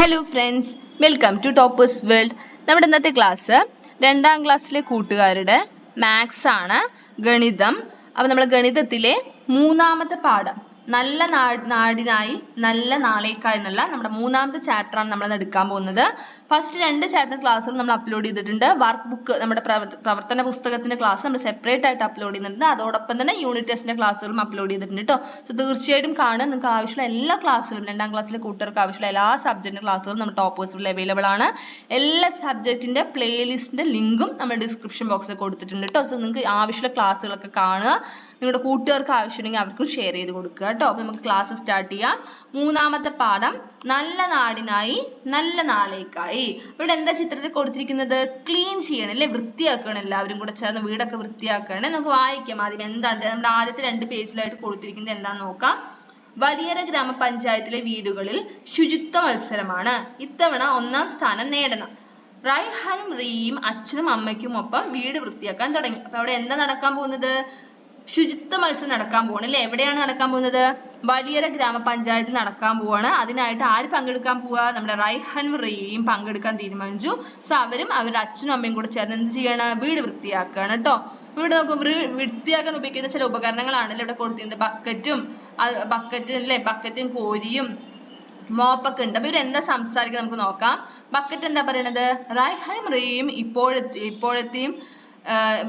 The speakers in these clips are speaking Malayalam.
Hello friends, welcome to toppers world. നമ്മുടെ ഇന്നത്തെ ക്ലാസ് 2ാം ക്ലാസ്സിലെ കൂട്ടുകാരുടെ മാത്സ് ആണ്, ഗണിതം. അപ്പോൾ നമ്മൾ ഗണിതത്തിലെ 3ാമത്തെ പാഠം നല്ല നാടിനായി നല്ല നാളേക്കായി എന്നുള്ള നമ്മുടെ 3ാമത്തെ ചാപ്റ്റർ ആണ് നമ്മൾ എടുക്കാൻ പോകുന്നത്. ഫസ്റ്റ് 2 ചാപ്റ്റർ ക്ലാസ്സുകൾ നമ്മൾ അപ്ലോഡ് ചെയ്തിട്ടുണ്ട്. വർക്ക് ബുക്ക് നമ്മുടെ പ്രവർത്തന പുസ്തകത്തിന്റെ ക്ലാസ് നമ്മൾ സെപ്പറേറ്റ് ആയിട്ട് അപ്ലോഡ് ചെയ്യുന്നുണ്ട്. അതോടൊപ്പം തന്നെ യൂണിറ്റ് ടെസ്റ്റിന്റെ ക്ലാസ്സുകളും അപ്ലോഡ് ചെയ്തിട്ടുണ്ട് കേട്ടോ. സോ തീർച്ചയായിട്ടും കാണുക. നിങ്ങൾക്ക് ആവശ്യമുള്ള എല്ലാ ക്ലാസ്സുകളും 2ാം ക്ലാസ്സിലെ കൂട്ടുകാർക്ക് ആവശ്യമുള്ള എല്ലാ സബ്ജക്റ്റിന്റെ ക്ലാസ്സുകളും നമ്മുടെ ടോപ്പേഴ്സിൽ അവൈലബിൾ ആണ്. എല്ലാ സബ്ജക്റ്റിന്റെ പ്ലേലിസ്റ്റിന്റെ ലിങ്കും നമ്മൾ ഡിസ്ക്രിപ്ഷൻ ബോക്സിൽ കൊടുത്തിട്ടുണ്ട് കേട്ടോ. സോ നിങ്ങൾക്ക് ആവശ്യമുള്ള ക്ലാസ്സുകളൊക്കെ കാണുക. നിങ്ങളുടെ കൂട്ടുകാർക്ക് ആവശ്യമുണ്ടെങ്കിൽ അവർക്കും ഷെയർ ചെയ്ത് കൊടുക്കുക കേട്ടോ. അപ്പോൾ നമുക്ക് ക്ലാസ് സ്റ്റാർട്ട് ചെയ്യാം. 3ാമത്തെ പാഠം നല്ല നാടിനായി നല്ല നാളേക്കായി. ഇവിടെ എന്താ ചിത്രത്തിൽ കൊടുത്തിരിക്കുന്നത്? ക്ലീൻ ചെയ്യണം അല്ലേ, വൃത്തിയാക്കണം. എല്ലാവരും കൂടെ ചേർന്ന് വീടൊക്കെ വൃത്തിയാക്കണം. നമുക്ക് വായിക്കാം ആദ്യം എന്താണ് നമ്മുടെ ആദ്യത്തെ 2 പേജിലായിട്ട് കൊടുത്തിരിക്കുന്നത് എന്താണെന്ന് നോക്കാം. വലിയറ ഗ്രാമപഞ്ചായത്തിലെ വീടുകളിൽ ശുചിത്വ മത്സരമാണ്. ഇത്തവണ 1ാം സ്ഥാനം നേടണം. റൈഹാനും റീയും അച്ഛനും അമ്മയ്ക്കും ഒപ്പം വീട് വൃത്തിയാക്കാൻ തുടങ്ങി. അപ്പൊ അവിടെ എന്താ നടക്കാൻ പോകുന്നത്? ശുചിത്വ മത്സരം നടക്കാൻ പോവാണ് അല്ലേ. എവിടെയാണ് നടക്കാൻ പോകുന്നത്? വലിയറ ഗ്രാമപഞ്ചായത്തിൽ നടക്കാൻ പോവാണ്. അതിനായിട്ട് ആര് പങ്കെടുക്കാൻ പോവാ? നമ്മുടെ റൈഹാനും റീയും പങ്കെടുക്കാൻ തീരുമാനിച്ചു. സോ അവരും അവരുടെ അച്ഛനും അമ്മയും കൂടെ ചേർന്ന് എന്ത് ചെയ്യണം? വീട് വൃത്തിയാക്കുകയാണ് കേട്ടോ. ഇവിടെ നോക്കും, വൃത്തിയാക്കാൻ ഉപയോഗിക്കുന്ന ചില ഉപകരണങ്ങളാണല്ലോ ഇവിടെ കൊടുത്തിരുന്നത്. ബക്കറ്റും അല്ലേ, ബക്കറ്റും കോരിയും മോപ്പൊക്കെ ഉണ്ട്. അപ്പൊ ഇവരെന്താ സംസാരിക്കുക നമുക്ക് നോക്കാം. ബക്കറ്റ് എന്താ പറയണത്? റൈഹാനും റീയും ഇപ്പോഴത്തെയും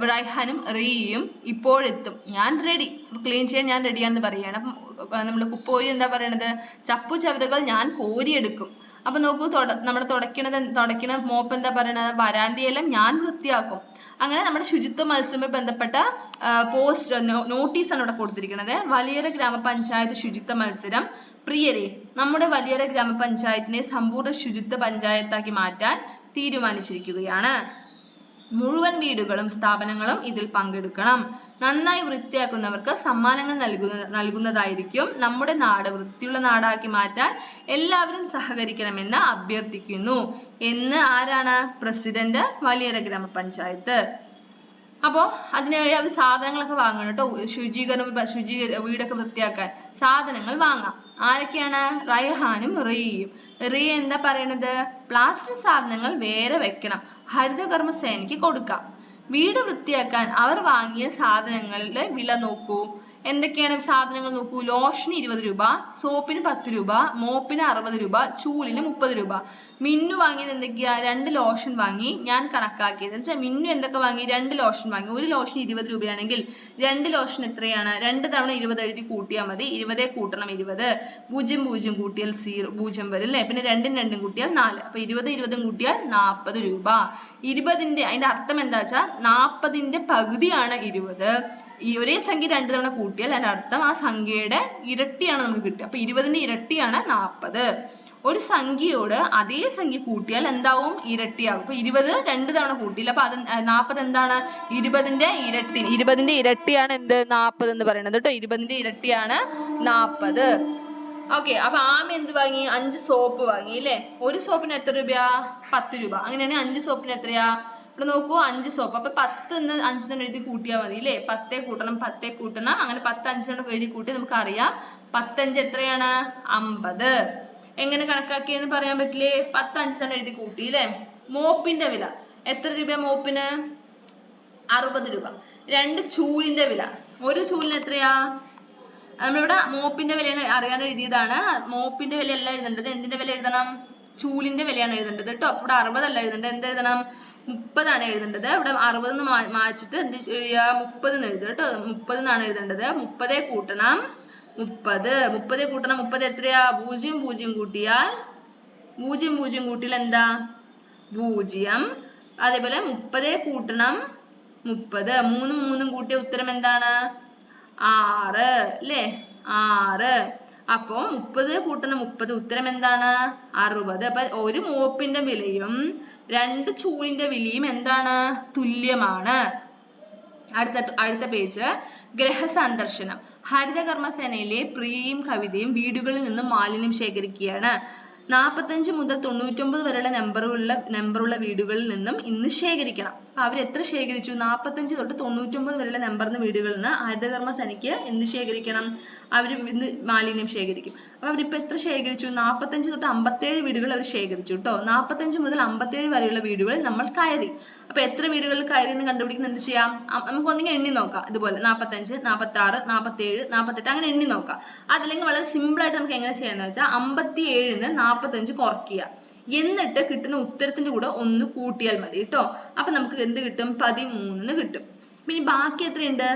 റൈഹാനും റീയും ഇപ്പോഴെത്തും, ഞാൻ റെഡി. ക്ലീൻ ചെയ്യാൻ ഞാൻ റെഡിയാന്ന് പറയാണ്. അപ്പം നമ്മൾ കുപ്പോയി എന്താ പറയണത്? ചപ്പു ചവറുകൾ ഞാൻ കോരിയെടുക്കും. അപ്പൊ നോക്കൂ, നമ്മൾ തുടയ്ക്കണ മോപ്പ് എന്താ പറയണത്? വരാന്തയെല്ലാം ഞാൻ വൃത്തിയാക്കും. അങ്ങനെ നമ്മുടെ ശുചിത്വ മത്സരവുമായി ബന്ധപ്പെട്ട നോട്ടീസാണ് ഇവിടെ കൊടുത്തിരിക്കുന്നത്. വലിയറ ഗ്രാമപഞ്ചായത്ത് ശുചിത്വ മത്സരം. പ്രിയരെ, നമ്മുടെ വലിയറ ഗ്രാമപഞ്ചായത്തിനെ സമ്പൂർണ്ണ ശുചിത്വ പഞ്ചായത്താക്കി മാറ്റാൻ തീരുമാനിച്ചിരിക്കുകയാണ്. മുഴുവൻ വീടുകളും സ്ഥാപനങ്ങളും ഇതിൽ പങ്കെടുക്കണം. നന്നായി വൃത്തിയാക്കുന്നവർക്ക് സമ്മാനങ്ങൾ നൽകുന്നതായിരിക്കും. നമ്മുടെ നാട് വൃത്തിയുള്ള നാടാക്കി മാറ്റാൻ എല്ലാവരും സഹകരിക്കണമെന്ന് അഭ്യർത്ഥിക്കുന്നു എന്ന് ആരാണ്? പ്രസിഡന്റ്, വലിയറ ഗ്രാമപഞ്ചായത്ത്. അപ്പോൾ അതിനുവേണ്ടി അവർ സാധനങ്ങളൊക്കെ വാങ്ങണം കേട്ടോ. വീടൊക്കെ വൃത്തിയാക്കാൻ സാധനങ്ങൾ വാങ്ങാം. ആരൊക്കെയാണ്? റൈഹാനും റീയും. റീ എന്താ പറയണത്? പ്ലാസ്റ്റിക് സാധനങ്ങൾ വേറെ വെക്കണം, ഹരിതകർമ്മസേനയ്ക്ക് കൊടുക്കാം. വീട് വൃത്തിയാക്കാൻ അവർ വാങ്ങിയ സാധനങ്ങളുടെ വില നോക്കൂ. എന്തൊക്കെയാണ് സാധനങ്ങൾ നോക്കൂ. ലോഷന് 20 രൂപ, സോപ്പിന് 10 രൂപ, മോപ്പിന് 60 രൂപ, ചൂലിന് 30 രൂപ. മിന്നു വാങ്ങിയത് എന്തൊക്കെയാ? 2 ലോഷൻ വാങ്ങി. ഞാൻ കണക്കാക്കിയത് എന്ന് വെച്ചാൽ മിന്നു എന്തൊക്കെ വാങ്ങി? 2 ലോഷൻ വാങ്ങി. ഒരു ലോഷൻ 20 രൂപയാണെങ്കിൽ 2 ലോഷൻ എത്രയാണ്? 2 തവണ 20 എഴുതി കൂട്ടിയാൽ മതി. 20 കൂട്ടണം 20, 0 കൂട്ടിയാൽ 0 വരും അല്ലേ. പിന്നെ 2 2 കൂട്ടിയാൽ 4. അപ്പൊ 20 കൂട്ടിയാൽ 40 രൂപ. 20ന്റെ അതിന്റെ അർത്ഥം എന്താ വെച്ചാൽ 40ന്റെ പകുതിയാണ് 20. ഈ ഒരേ സംഖ്യ 2 തവണ കൂട്ടിയാൽ അതിന്റെ അർത്ഥം ആ സംഖ്യയുടെ ഇരട്ടിയാണ് നമുക്ക് കിട്ടുക. അപ്പൊ 20ന്റെ ഇരട്ടിയാണ് 40. ഒരു സംഖ്യയോട് അതേ സംഖ്യ കൂട്ടിയാൽ എന്താവും? ഇരട്ടിയാകും. അപ്പൊ 20 2 തവണ കൂട്ടിയില്ല. അപ്പൊ 40 എന്താണ്? 20ന്റെ ഇരട്ടി. 20ന്റെ ഇരട്ടിയാണ് എന്ത്? 40 എന്ന് പറയുന്നത് കേട്ടോ. 20ന്റെ ഇരട്ടിയാണ് 40. ഓക്കെ. അപ്പൊ ആമ എന്ത് വാങ്ങി? 5 സോപ്പ് വാങ്ങി അല്ലേ. ഒരു സോപ്പിന് എത്ര രൂപയാ? 10 രൂപ. അങ്ങനെയാണെങ്കിൽ 5 സോപ്പിന് എത്രയാ? ഇവിടെ നോക്കൂ, 5 സോപ്പ്. അപ്പൊ 10 എന്ന് 5 തന്നെ എഴുതി കൂട്ടിയാൽ മതി അല്ലേ. 10 കൂട്ടണം. അങ്ങനെ 10 5 തന്നെ എഴുതി കൂട്ടി നമുക്കറിയാം 10 5 എത്രയാണ്? 50. എങ്ങനെ കണക്കാക്കിയെന്ന് പറയാൻ പറ്റില്ലേ? 10 5 തന്നെ എഴുതി കൂട്ടി അല്ലേ. മോപ്പിന്റെ വില എത്ര രൂപ? മോപ്പിന് 60 രൂപ. 2 ചൂലിന്റെ വില. ഒരു ചൂലിന് എത്രയാ? നമ്മളിവിടെ മോപ്പിന്റെ വില അറിയാൻ എഴുതിയതാണ്. മോപ്പിന്റെ വില അല്ല എഴുതേണ്ടത്. എന്തിന്റെ വില എഴുതണം? ചൂലിന്റെ വിലയാണ് എഴുതേണ്ടത് കേട്ടോ. ഇവിടെ 60 അല്ല എഴുതേണ്ടത്. എന്ത് എഴുതണം? 30 ആണ് എഴുതേണ്ടത്. ഇവിടെ 60 എന്ന് മാറ്റിട്ട് എന്ത് ചെയ്യുക? 30 എന്ന് എഴുതുക കേട്ടോ. 30 എന്നാണ് എഴുതേണ്ടത്. 30 കൂട്ടണം 30 എത്രയാ? 0 കൂട്ടിയാൽ 0 എന്താ? 0. അതേപോലെ 30 കൂട്ടണം 30, 3 കൂട്ടിയ ഉത്തരം എന്താണ്? 6 അല്ലേ. 6. അപ്പൊ 30 കൂട്ടണം 30 ഉത്തരം എന്താണ്? 60. അപ്പൊ ഒരു മോപ്പിന്റെ വിലയും 2 ചൂലിന്റെ വിലയും എന്താണ്? തുല്യമാണ്. അടുത്ത പേജ്. ഗ്രഹസന്ദർശനം. ഹരിതകർമ്മസേനയിലെ പ്രിയയും കവിതയും വീടുകളിൽ നിന്നും മാലിന്യം ശേഖരിക്കുകയാണ്. 45 മുതൽ 99 വരെയുള്ള നമ്പറുള്ള വീടുകളിൽ നിന്നും ഇന്ന് ശേഖരിക്കണം. അപ്പൊ അവർ എത്ര ശേഖരിച്ചു? 45 തൊട്ട് 99 വരെയുള്ള നമ്പറിന്റെ വീടുകളിൽ നിന്ന് ഹരിതകർമ്മസേനയ്ക്ക് എന്ത് ശേഖരിക്കണം? അവർ ഇന്ന് മാലിന്യം ശേഖരിക്കും. അപ്പൊ അവരിപ്പോ എത്ര ശേഖരിച്ചു? 45 തൊട്ട് 57 വീടുകൾ അവർ ശേഖരിച്ചു കേട്ടോ. 45 മുതൽ 57 വരെയുള്ള വീടുകളിൽ നമ്മൾ കയറി. അപ്പൊ എത്ര വീടുകളിൽ കയറി എന്ന് കണ്ടുപിടിക്കുന്ന എന്ത് ചെയ്യാം? നമുക്ക് ഒന്നെങ്കിൽ എണ്ണി നോക്കാം. ഇതുപോലെ 45, 46, 47, 48 അങ്ങനെ എണ്ണി നോക്കാം. അതല്ലെങ്കിൽ വളരെ സിമ്പിൾ ആയിട്ട് നമുക്ക് എങ്ങനെ ചെയ്യാന്ന് വെച്ചാൽ 57ന്ന് 45 കുറയ്ക്കുക. എന്നിട്ട് കിട്ടുന്ന ഉത്തരത്തിന്റെ കൂടെ 1 കൂട്ടിയാൽ മതി കേട്ടോ. അപ്പൊ നമുക്ക് എന്ത് കിട്ടും? 13 കിട്ടും. ഇനി ബാക്കി എത്രയുണ്ട്?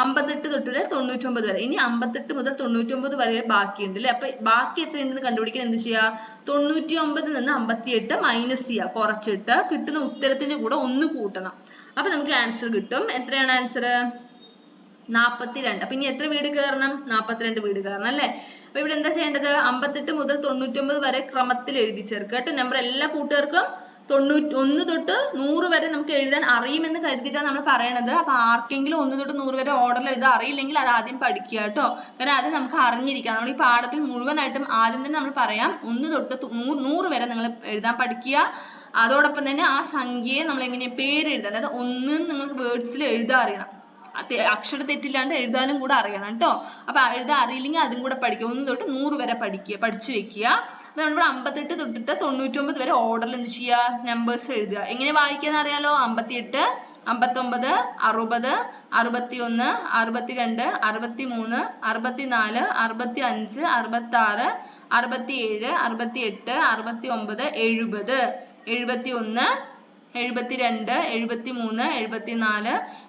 58 തൊട്ട് 99 വരെ. ഇനി 58 മുതൽ 99 വരെ ബാക്കിയുണ്ട് അല്ലെ. അപ്പൊ ബാക്കി എത്രയുണ്ടെന്ന് കണ്ടുപിടിക്കാൻ എന്ത് ചെയ്യുക? 99 നിന്ന് 58 മൈനസ് ചെയ്യുക, കുറച്ചിട്ട് കിട്ടുന്ന ഉത്തരത്തിന്റെ കൂടെ 1 കൂട്ടണം. അപ്പൊ നമുക്ക് ആൻസർ കിട്ടും. എത്രയാണ് ആൻസർ? 42. അപ്പൊ ഇനി എത്ര വീട് കയറണം? 42 വീട് കയറണം അല്ലെ. അപ്പൊ ഇവിടെ എന്താ ചെയ്യേണ്ടത്? 58 മുതൽ 99 വരെ ക്രമത്തിൽ എഴുതി ചേർക്കുക കേട്ടോ. നമ്പർ എല്ലാ കൂട്ടുകാർക്കും 1 തൊട്ട് 100 വരെ നമുക്ക് എഴുതാൻ അറിയുമെന്ന് കരുതിയിട്ടാണ് നമ്മൾ പറയണത്. അപ്പൊ ആർക്കെങ്കിലും 1 തൊട്ട് 100 വരെ ഓർഡറിൽ എഴുതാൻ അറിയില്ലെങ്കിൽ അത് ആദ്യം പഠിക്കുക കേട്ടോ. കാരണം അത് നമുക്ക് അറിഞ്ഞിരിക്കാം. നമ്മൾ ഈ പാഠത്തിൽ മുഴുവനായിട്ടും ആദ്യം തന്നെ നമ്മൾ പറയാം 1 തൊട്ട് 100 വരെ നിങ്ങൾ എഴുതാൻ പഠിക്കുക. അതോടൊപ്പം തന്നെ ആ സംഖ്യയെ നമ്മൾ എങ്ങനെ പേര് എഴുതാൻ, അതായത് 1 നിങ്ങൾക്ക് വേർഡ്സിൽ എഴുതാൻ അറിയണം. അക്ഷര തെറ്റില്ലാണ്ട് എഴുതാനും കൂടെ അറിയണം കേട്ടോ. അപ്പൊ എഴുതാൻ അറിയില്ലെങ്കിൽ അതും കൂടെ പഠിക്കുക. 1 തൊട്ട് 100 വരെ പഠിച്ചു വെക്കുക. നമ്മൾ 58 തൊട്ടിട്ട് 99 വരെ ഓർഡറിൽ എന്ത് ചെയ്യുക? നമ്പേഴ്സ് എഴുതുക. എങ്ങനെ വായിക്കാൻ അറിയാലോ? 58, 59, 60, 61, 62, 63, 64, 65, 66, 67, 68, 69, 70, 71, 72, 73, 74, 75, 76, 77, 78, 79, 80, 81, 82,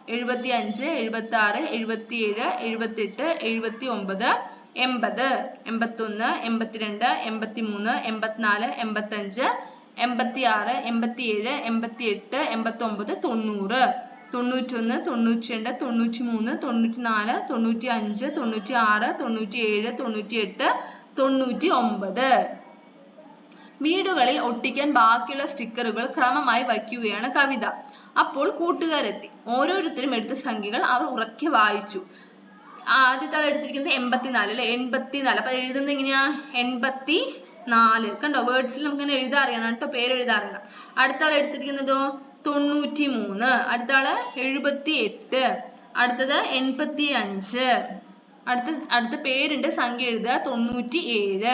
83, 84, 85, 86, 87, 88, 89, 90, 91, 92, 93, 94, 95, 96, 97, 98, 99. വീടുകളിൽ ഒട്ടിക്കാൻ ബാക്കിയുള്ള സ്റ്റിക്കറുകൾ ക്രമമായി വയ്ക്കുകയാണ് കവിത. അപ്പോൾ കൂട്ടുകാരെത്തി. ഓരോരുത്തരും എടുത്ത സംഖ്യകൾ അവർ ഉറക്കെ വായിച്ചു. ആദ്യത്തെ ആൾ എടുത്തിരിക്കുന്നത് 84 അല്ലെ. 84. അപ്പൊ എഴുതുന്നത് എങ്ങനെയാ? 84. കണ്ടോ? വേർഡ്സിൽ നമുക്ക് ഇങ്ങനെ എഴുതാൻ അറിയണം കേട്ടോ. പേര് എഴുതാൻ അറിയണം. അടുത്ത ആൾ എടുത്തിരിക്കുന്നതോ 93. അടുത്ത ആള് 78. അടുത്തത് 85. അടുത്ത പേരുണ്ട്, സംഖ്യ എഴുതുക 97.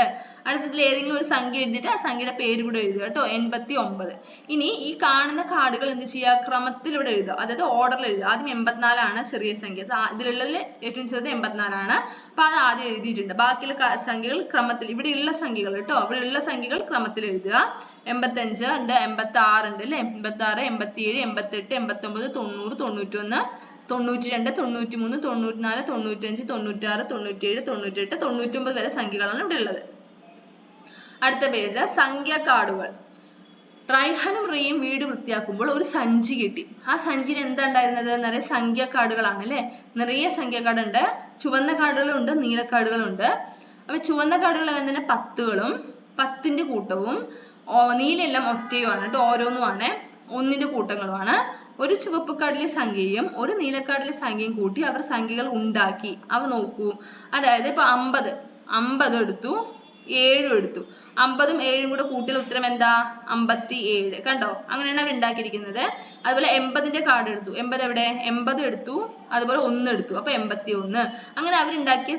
അടുത്തതിൽ ഏതെങ്കിലും ഒരു സംഖ്യ എഴുതിയിട്ട് ആ സംഖ്യയുടെ പേര് കൂടെ എഴുതുക കേട്ടോ. 89. ഇനി ഈ കാണുന്ന കാർഡുകൾ എന്ത് ചെയ്യുക? ക്രമത്തിൽ ഇവിടെ എഴുതുക, അതായത് ഓർഡറിൽ എഴുതുക. ആദ്യം 84 ആണ് ചെറിയ സംഖ്യ. ഇതിലുള്ളതിൽ ഏറ്റവും ചെറുത് 84 ആണ്. അപ്പൊ അത് ആദ്യം എഴുതിയിട്ടുണ്ട്. ബാക്കിയുള്ള സംഖ്യകൾ ക്രമത്തിൽ, ഇവിടെയുള്ള സംഖ്യകൾ കേട്ടോ, ഇവിടെയുള്ള സംഖ്യകൾ ക്രമത്തിൽ എഴുതുക. 85 ഉണ്ട്, 86 ഉണ്ട് അല്ലെ. 86, 87, 88, 89, 90, 91, 92, 93, 94, 95, 96, 97, 98, 99 വരെ സംഖ്യകളാണ് ഇവിടെ ഉള്ളത്. അടുത്ത പേജ് സംഖ്യാ കാർഡുകൾ. റൈഹാനും റിയയും വീട് വൃത്തിയാക്കുമ്പോൾ ഒരു സഞ്ചി കിട്ടി. ആ സഞ്ചിയിൽ എന്താ ഉണ്ടായിരുന്നത്? നിറയെ സംഖ്യാ കാർഡുകളാണ് അല്ലെ. നിറയെ സംഖ്യാ കാർഡ് ഉണ്ട്. ചുവന്ന കാർഡുകളുണ്ട്, നീല കാർഡുകളുണ്ട്. അപ്പൊ ചുവന്ന കാർഡുകളെല്ലാം തന്നെ 10കളും 10ന്റെ കൂട്ടവും, നീലെല്ലാം ഒറ്റയുമാണ് കേട്ടോ, ഓരോന്നുമാണ്, 1ന്റെ കൂട്ടങ്ങളുമാണ്. ഒരു ചുവപ്പ് കാർഡിലെ സംഖ്യയും ഒരു നീലക്കാർഡിലെ സംഖ്യയും കൂട്ടി അവർ സംഖ്യകൾ ഉണ്ടാക്കി. അവ നോക്കൂ. അതായത് ഇപ്പൊ 50 എടുത്തു, 7 എടുത്തു. 50ഉം 7ഉം കൂടെ കൂട്ടിയാൽ ഉത്തരം എന്താ? 57. കണ്ടോ? അങ്ങനെയാണ് അവർ ഉണ്ടാക്കിയിരിക്കുന്നത്. അതുപോലെ 80ന്റെ കാർഡ് എടുത്തു. 80 എവിടെ? 80 എടുത്തു, അതുപോലെ 1 എടുത്തു. അപ്പൊ 81. അങ്ങനെ അവരുണ്ടാക്കിയ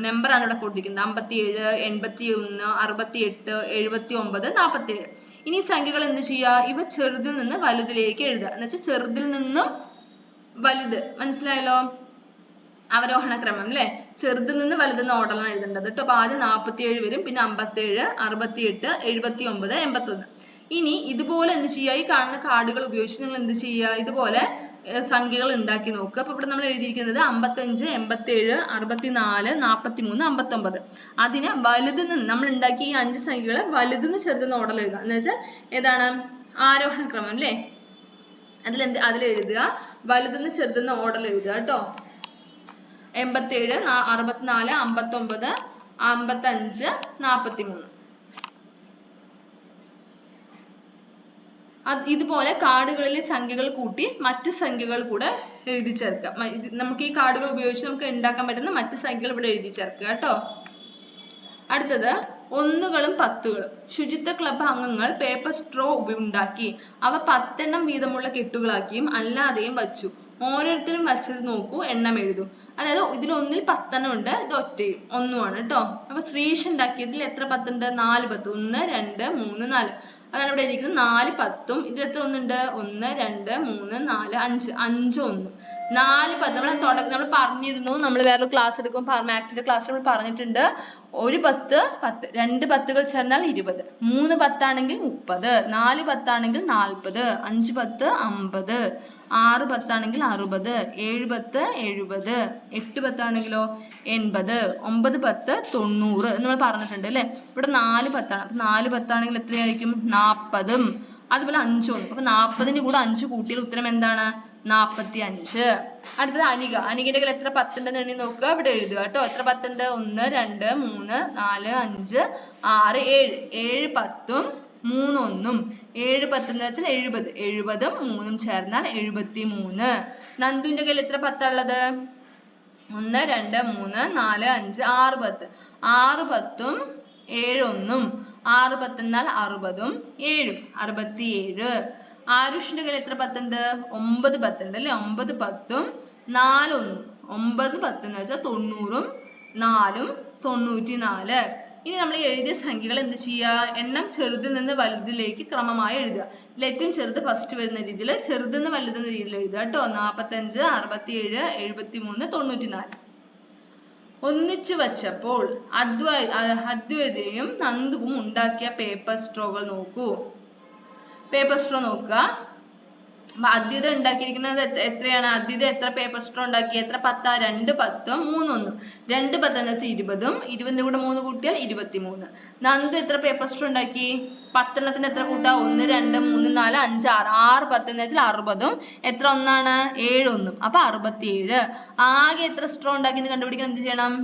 നമ്പറാണ് ഇവിടെ കൊടുത്തിരിക്കുന്നത്. 57, 81, 68, 79, 47. ഇനി സംഖ്യകൾ എന്ത് ചെയ്യുക? ഇവ ചെറുതിൽ നിന്ന് വലുതിലേക്ക് എഴുതുക. എന്ന് വെച്ചാൽ ചെറുതിൽ നിന്നും വലുത്. മനസ്സിലായല്ലോ? അവരോഹണ ക്രമം അല്ലെ. ചെറുതിൽ നിന്ന് വലുതെന്ന ഓർഡറിലാണ് എഴുതേണ്ടത് കേട്ടോ. അപ്പൊ ആദ്യം 47 വരും, പിന്നെ 57, 68, 79, 81. ഇനി ഇതുപോലെ എന്ത് ചെയ്യുക? ഈ കാണുന്ന കാർഡുകൾ ഉപയോഗിച്ച് നിങ്ങൾ എന്ത് ചെയ്യുക? ഇതുപോലെ സംഖ്യകൾ ഉണ്ടാക്കി നോക്കുക. അപ്പൊ ഇവിടെ നമ്മൾ എഴുതിയിരിക്കുന്നത് 55, 87, 64, 43, 59. അതിനെ വലുതിൽ നിന്ന് നമ്മൾ ഉണ്ടാക്കിയ ഈ 5 സംഖ്യകളെ വലുതിന്ന് ചെറുതെന്ന ഓർഡറിൽ എഴുതുക. എന്ന് വെച്ചാൽ ഏതാണ്? ആരോഹണ ക്രമം അല്ലെ. അതിൽ എഴുതുക, വലുതിന്ന് ചെറുതെന്ന ഓർഡറിൽ എഴുതുക കേട്ടോ. 87, 64, 59, 55, 43. ഇതുപോലെ കാർഡുകളിലെ സംഖ്യകൾ കൂട്ടി മറ്റു സംഖ്യകൾ കൂടെ എഴുതി ചേർക്കാം. നമുക്ക് ഈ കാർഡുകൾ ഉപയോഗിച്ച് നമുക്ക് ഉണ്ടാക്കാൻ പറ്റുന്ന മറ്റു സംഖ്യകൾ ഇവിടെ എഴുതി ചേർക്കുക കേട്ടോ. അടുത്തത് 1കളും 10കളും. ശുചിത്വ ക്ലബ് അംഗങ്ങൾ പേപ്പർ സ്ട്രോ ഉണ്ടാക്കി. അവ 10 എണ്ണം വീതമുള്ള കെട്ടുകളാക്കിയും അല്ലാതെയും വച്ചു. ഓരോരുത്തരും വരച്ചത് നോക്കൂ, എണ്ണം എഴുതൂ. അതായത് ഇതിൽ ഒന്നിൽ 10 എണ്ണം ഉണ്ട്, ഇത് ഒറ്റയും ഒന്നുമാണ് കേട്ടോ. അപ്പൊ ശ്രീഷ് ഉണ്ടാക്കിയതിൽ എത്ര 10 ഉണ്ട്? 4 10. 1 2 3 4. അതാണ് ഇവിടെ എഴുതിയിരിക്കുന്നത്. 4 10ഉം ഇതിൽ എത്ര ഒന്നുണ്ട്? 1 2 3 4 5. 5 1 4 10. നമ്മൾ പറഞ്ഞിരുന്നു, നമ്മൾ വേറെ ക്ലാസ് എടുക്കുമ്പോൾ മാത്സിന്റെ ക്ലാസ്സിൽ നമ്മൾ പറഞ്ഞിട്ടുണ്ട്, ഒരു 10 10, 2 10കൾ ചേർന്നാൽ 20, 3 10 ആണെങ്കിൽ 30, 4 10 ആണെങ്കിൽ 40, 5 10 50, 6 10 ആണെങ്കിൽ 60, 7 10 70, 8 10 ആണെങ്കിലോ 80, 9 10 90 എന്ന് നമ്മൾ പറഞ്ഞിട്ടുണ്ട് അല്ലേ. ഇവിടെ 4 10 ആണ്. അപ്പൊ 4 10 ആണെങ്കിൽ എത്രയായിരിക്കും? 40ഉം അതുപോലെ 5 1. അപ്പൊ 40ന് കൂടെ 5 കൂട്ടിയാൽ ഉത്തരം എന്താണ്? 45. അടുത്തത് അനിക. അനികയുടെ കയ്യിൽ എത്ര 10 ഉണ്ടെന്ന് എണ്ണി നോക്കുക. ഇവിടെ എഴുതുക കേട്ടോ. എത്ര 10 ഉണ്ട്? 1 2 3 4 5 6 7. 7 10ഉം 3 1ഉം. 7 10 എന്ന് വെച്ചാൽ 70. 70ഉം 3ഉം ചേർന്നാൽ 73. നന്ദുവിന്റെ കയ്യിൽ എത്ര 10 ഉള്ളത്? 1 2 3 4 5 6 10. 6 10ഉം 7 1ഉം. 6 10 എന്നാൽ 60ഉം 7ഉം 67. ആരുഷിന്റെ കയ്യിൽ എത്ര 10 ഉണ്ട്? 9 10 ഉണ്ട് അല്ലേ. 9 10ഉം 4 1ഉം. 9 10 എന്ന് വെച്ചാൽ 90ഉം 4ഉം 94. ഇനി നമ്മൾ എഴുതിയ സംഖ്യകൾ എന്ത് ചെയ്യുക? എണ്ണം ചെറുതിൽ നിന്ന് വലുതിലേക്ക് ക്രമമായി എഴുതുക. ഇതിൽ ഏറ്റവും ചെറുത് ഫസ്റ്റ് വരുന്ന രീതിയിൽ, ചെറുതിൽ നിന്ന് വലുതെന്ന രീതിയിൽ എഴുതുക കേട്ടോ. 45 67 73 94. ഒന്നിച്ചു വച്ചപ്പോൾ അദ്വൈതയും നന്ദുവും ഉണ്ടാക്കിയ പേപ്പർ സ്ട്രോകൾ നോക്കൂ. പേപ്പർ സ്ട്രോ നോക്കുക. അദ്വൈത ഉണ്ടാക്കിയിരിക്കുന്നത് എത്രയാണ്? അദ്വൈത എത്ര പേപ്പർ സ്ട്രോ ഉണ്ടാക്കി? എത്ര 10? 2 10ഉം 3 1ഉം. 2 10 എന്ന് വെച്ചാൽ 20ഉം 20ന്റെ കൂടെ 3 കൂട്ടിയാൽ 23. നന്ദു എത്ര പേപ്പർ സ്ട്രോ ഉണ്ടാക്കി? 10 എണ്ണത്തിന് എത്ര കൂട്ടാ? 1 2 3 4 5 6. 6 10 എന്ന് വെച്ചാൽ 60ഉം എത്ര ഒന്നാണ്? 7 1ഉം. അപ്പൊ 67. ആകെ എത്ര സ്ട്രോ ഉണ്ടാക്കി കണ്ടുപിടിക്കാൻ എന്ത് ചെയ്യണം?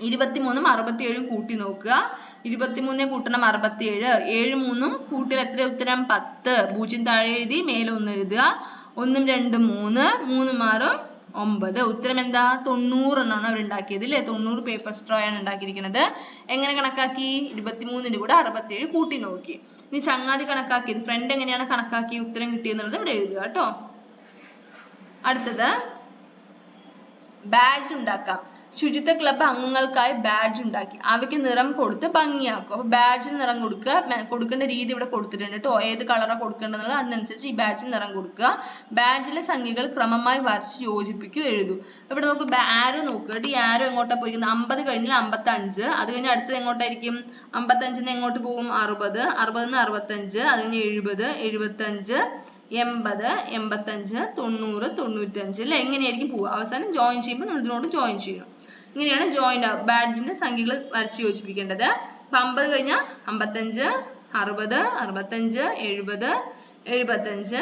23ഉം 67ഉം കൂട്ടി നോക്കുക. 23 കൂട്ടണം 67. 7 3ഉം കൂട്ടിയാൽ എത്ര ഉത്തരം? 10. 0 താഴെ എഴുതി, മേലെ 1 എഴുതുക. 1ഉം 2ഉം 3, 3ഉം 6ഉം 9. ഉത്തരം എന്താ? 90 എണ്ണമാണ് അവർ ഉണ്ടാക്കിയത് അല്ലേ. 90 പേപ്പർ സ്ട്രോ ആണ് ഉണ്ടാക്കിയിരിക്കുന്നത്. എങ്ങനെ കണക്കാക്കി? 23ന്റെ കൂടെ 67 കൂട്ടി നോക്കി. ഇനി ചങ്ങാതി കണക്കാക്കിയത്, ഫ്രണ്ട് എങ്ങനെയാണ് കണക്കാക്കി ഉത്തരം കിട്ടിയെന്നുള്ളത് ഇവിടെ എഴുതുക കേട്ടോ. അടുത്തത് ബാഡ്ജ് ഉണ്ടാക്കാം. ശുചിത്വ ക്ലബ്ബ് അംഗങ്ങൾക്കായി ബാഡ്ജ് ഉണ്ടാക്കി. അവയ്ക്ക് നിറം കൊടുത്ത് ഭംഗിയാക്കും. അപ്പൊ ബാഡ്ജിന് നിറം കൊടുക്കേണ്ട രീതി ഇവിടെ കൊടുത്തിട്ടുണ്ട് കേട്ടോ. ഏത് കളറാണ് കൊടുക്കേണ്ടത് അതിനനുസരിച്ച് ഈ ബാഡ്ജിന് നിറം കൊടുക്കുക. ബാഡ്ജിലെ സംഖ്യകൾ ക്രമമായി വരച്ച് യോജിപ്പിക്കുക, എഴുതൂ. ഇവിടെ നോക്കൂ, ആരോ നോക്കുക. ഈ ആരോ എങ്ങോട്ടാ പോയിരിക്കുന്നത്? 50 കഴിഞ്ഞാൽ 55. അത് കഴിഞ്ഞാൽ അടുത്തത് എങ്ങോട്ടായിരിക്കും? 55 എങ്ങോട്ട് പോകും? 60. 60 65. അത് കഴിഞ്ഞ് 70 75 80 85 90 95 അല്ലെ. എങ്ങനെയായിരിക്കും പോവുക? അവസാനം ജോയിൻ ചെയ്യുമ്പോൾ നമ്മൾ ഇതിനോട് ജോയിൻ ചെയ്യണം. ഇങ്ങനെയാണ് ജോയിൻ ബാഡ്ജിന്റെ സംഖ്യകൾ വരച്ച് യോജിപ്പിക്കേണ്ടത്. 50 കഴിഞ്ഞാൽ 55 60 65 70 75 80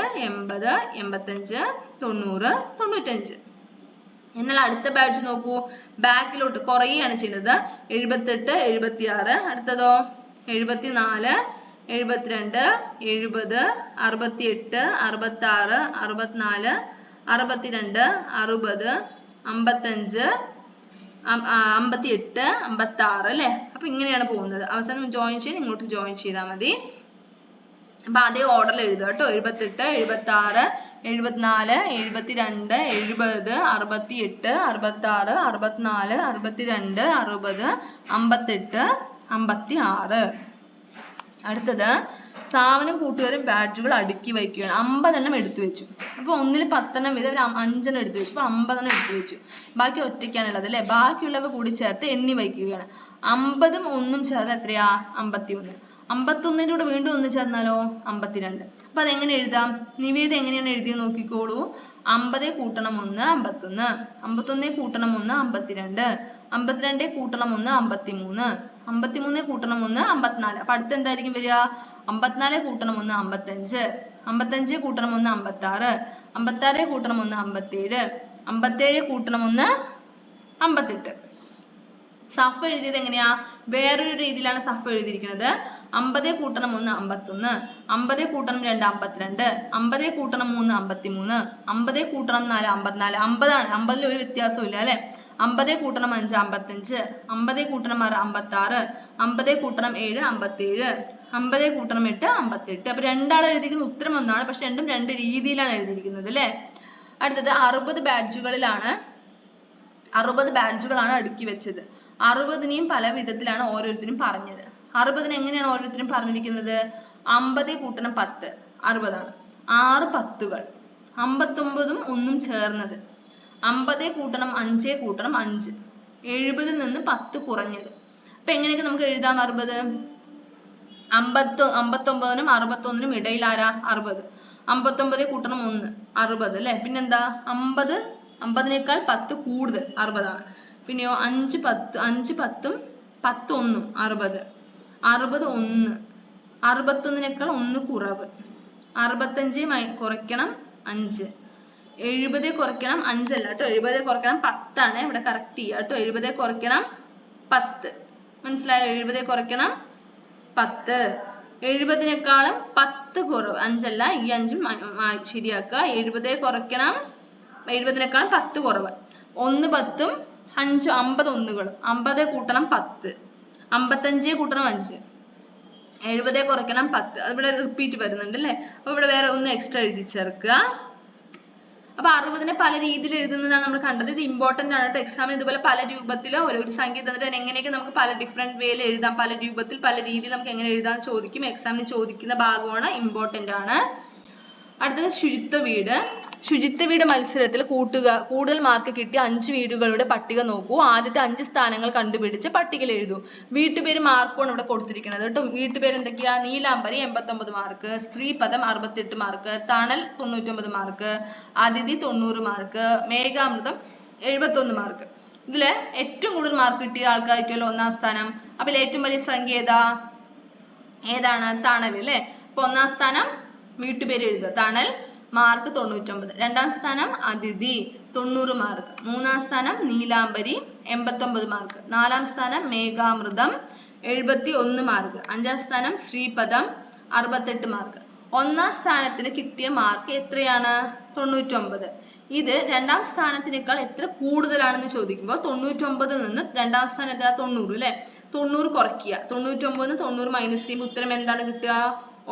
85 90 95. എന്നാൽ അടുത്ത ബാഡ്ജ് നോക്കൂ. ബാക്കിലോട്ട് കുറയാണ് ചെയ്യുന്നത്. 78 76. അടുത്തതോ 74 72 70 68 66 64 62 60 55 58 56 അല്ലേ. അപ്പൊ ഇങ്ങനെയാണ് പോകുന്നത്. അവസാനം ജോയിൻ ചെയ്യാൻ ഇങ്ങോട്ട് ജോയിൻ ചെയ്താൽ മതി. അപ്പൊ അതേ ഓർഡറിൽ എഴുതുക കേട്ടോ. 78 76 74 72 70 68 66 64 62 60 58 56. അടുത്തത് സാവനും കൂട്ടുകാരും ബാഡ്ജുകൾ അടുക്കി വയ്ക്കുകയാണ്. 50 എണ്ണം എടുത്തു വെച്ചു. അപ്പൊ ഒന്നിൽ 10 എണ്ണം വീതം 5 എണ്ണം എടുത്തു വെച്ചു. അപ്പൊ 50 എണ്ണം എടുത്തു വെച്ചു. ബാക്കി ഒറ്റയ്ക്കാണുള്ളത് അല്ലെ. ബാക്കിയുള്ളവ കൂടി ചേർത്ത് എണ്ണി വയ്ക്കുകയാണ്. 50ഉം 1ഉം ചേർന്ന് എത്രയാ? 51. 51ന്റെ കൂടെ വീണ്ടും 1 ചേർന്നാലോ? 52. അപ്പൊ അതെങ്ങനെ എഴുതാം? നിവേദ എങ്ങനെയാണ് എഴുതിയത് നോക്കിക്കോളൂ. 50 കൂട്ടണം 1 51. 51 കൂട്ടണം 1 52. 52 കൂട്ടണം 1 53. 53 കൂട്ടണം 1 54. അപ്പൊ അടുത്ത് എന്തായിരിക്കും വരിക? 54 കൂട്ടണം 1 55. 55 കൂട്ടണം 1 56. 56 കൂട്ടണം 1 57. 57 കൂട്ടണം 1 58. സഫ് എഴുതിയത് എങ്ങനെയാ? വേറൊരു രീതിയിലാണ് സഫ് എഴുതിയിരിക്കുന്നത്. 50 കൂട്ടണം 1 51. 50 കൂട്ടണം 2 52. 50 കൂട്ടണം 3 53. 50 കൂട്ടണം 4 54. 50 ആണ്. 50ൽ ഒരു വ്യത്യാസവും ഇല്ല അല്ലെ. 50 കൂട്ടണം 5 55. 50 കൂട്ടണം 6 56. 50 കൂട്ടണം 7 57. 50 കൂട്ടണം 8 58. അപ്പൊ രണ്ടാൾ എഴുതിയിരിക്കുന്ന ഉത്തരം ഒന്നാണ്, പക്ഷെ രണ്ടും രണ്ട് രീതിയിലാണ് എഴുതിയിരിക്കുന്നത് അല്ലെ. അടുത്തത് 60 ബാഡ്ജുകളാണ് അടുക്കി വെച്ചത്. 60നെയും പല വിധത്തിലാണ് ഓരോരുത്തരും പറഞ്ഞത്. 60നെ എങ്ങനെയാണ് ഓരോരുത്തരും പറഞ്ഞിരിക്കുന്നത്? 50 കൂട്ടണം 10 60ആണ്. 6 പത്തുകൾ, 59ഉം 1ഉം ചേർന്നത്. 50 കൂട്ടണം 5 കൂട്ടണം 5, 70ൽ നിന്ന് 10 കുറഞ്ഞത്. അപ്പൊ എങ്ങനെയൊക്കെ നമുക്ക് എഴുതാം 60? 59നും 61നും ഇടയിൽ ആരാ? 60. 59 കൂട്ടണം 1 60 അല്ലെ. പിന്നെന്താ? 50നേക്കാൾ 10 കൂടുതൽ 60ആണ്. പിന്നെയോ 5 10, 5 10ഉം 10 1ഉം 60. 60 1, 61നേക്കാൾ 1 കുറവ്. 65 കുറയ്ക്കണം 5, 70 കുറയ്ക്കണം 5 അല്ല കേട്ടോ, 70 കുറയ്ക്കണം 10 ആണ്. ഇവിടെ കറക്റ്റ് ചെയ്യുക കേട്ടോ. 70 കുറയ്ക്കണം 10, മനസ്സിലായോ? 70 കുറയ്ക്കണം 10. 70നേക്കാളും 10 കുറവ്, 5 അല്ല, ഈ 5ഉം ശരിയാക്കുക. 70 കുറയ്ക്കണം 70നേക്കാളും 10 കുറവ്. 1 10ഉം 5 50 ഒന്നുകളും. 50 കൂട്ടണം 10, 55 കൂട്ടണം 5, 70 കുറയ്ക്കണം 10. അതിവിടെ റിപ്പീറ്റ് വരുന്നുണ്ട് അല്ലേ. അപ്പൊ ഇവിടെ വേറെ ഒന്ന് എക്സ്ട്രാ എഴുതി ചേർക്കുക. അപ്പൊ 60നെ പല രീതിയിൽ എഴുതുന്നതാണ് നമ്മൾ കണ്ടത്. ഇത് ഇമ്പോർട്ടന്റ് ആണ് കേട്ടോ. എക്സാമിന് ഇതുപോലെ പല രൂപത്തിലോ ഒരു സംഖ്യ തന്നിട്ട് എങ്ങനെയൊക്കെ നമുക്ക് പല ഡിഫറെന്റ് വേയിൽ എഴുതാം, പല രൂപത്തിൽ പല രീതിയിൽ നമുക്ക് എങ്ങനെ എഴുതാൻ ചോദിക്കും. എക്സാമിന് ചോദിക്കുന്ന ഭാഗമാണ്, ഇമ്പോർട്ടന്റ് ആണ്. അടുത്തത് ശുചിത്വ വീട്. ശുചിത്വ വീട് മത്സരത്തിൽ കൂടുതൽ മാർക്ക് കിട്ടിയ 5 വീടുകളുടെ പട്ടിക നോക്കൂ. ആദ്യത്തെ 5 സ്ഥാനങ്ങൾ കണ്ടുപിടിച്ച് പട്ടികയിൽ എഴുതൂ. വീട്ടുപേര് മാർക്കാണ് ഇവിടെ കൊടുത്തിരിക്കുന്നത് കേട്ടോ. വീട്ടുപേര് എന്തൊക്കെയാ? നീലാംബരി 89 മാർക്ക്, സ്ത്രീപദം 68 മാർക്ക്, തണൽ 99 മാർക്ക്, അതിഥി 90 മാർക്ക്, മേഘാമൃതം 71 മാർക്ക്. ഇതില് ഏറ്റവും കൂടുതൽ മാർക്ക് കിട്ടിയ ആൾക്കാർക്കല്ലോ 1ാം സ്ഥാനം. അപ്പൊ ഏറ്റവും വലിയ സംഖ്യ ഏതാണ്? തണൽ അല്ലേ. അപ്പൊ 1ാം സ്ഥാനം വീട്ടുപേര് എഴുതുക, തണൽ, മാർക്ക് 99. 2ാം സ്ഥാനം അതിഥി 90 മാർക്ക്. 3ാം സ്ഥാനം നീലാംബരി 89 മാർക്ക്. 4ാം സ്ഥാനം മേഘാമൃതം 71 മാർക്ക്. 5ാം സ്ഥാനം ശ്രീപദം 68 മാർക്ക്. 1ാം സ്ഥാനത്തിന് കിട്ടിയ മാർക്ക് എത്രയാണ്? 99. ഇത് 2ാം സ്ഥാനത്തിനേക്കാൾ എത്ര കൂടുതലാണെന്ന് ചോദിക്കുമ്പോൾ 99ൽ നിന്ന് 2ാം സ്ഥാനം എത്ര? 90 അല്ലെ. 90 കുറയ്ക്കുക. 99 90 മൈനസ് ചെയ്യുമ്പോൾ ഉത്തരം എന്താണ് കിട്ടുക?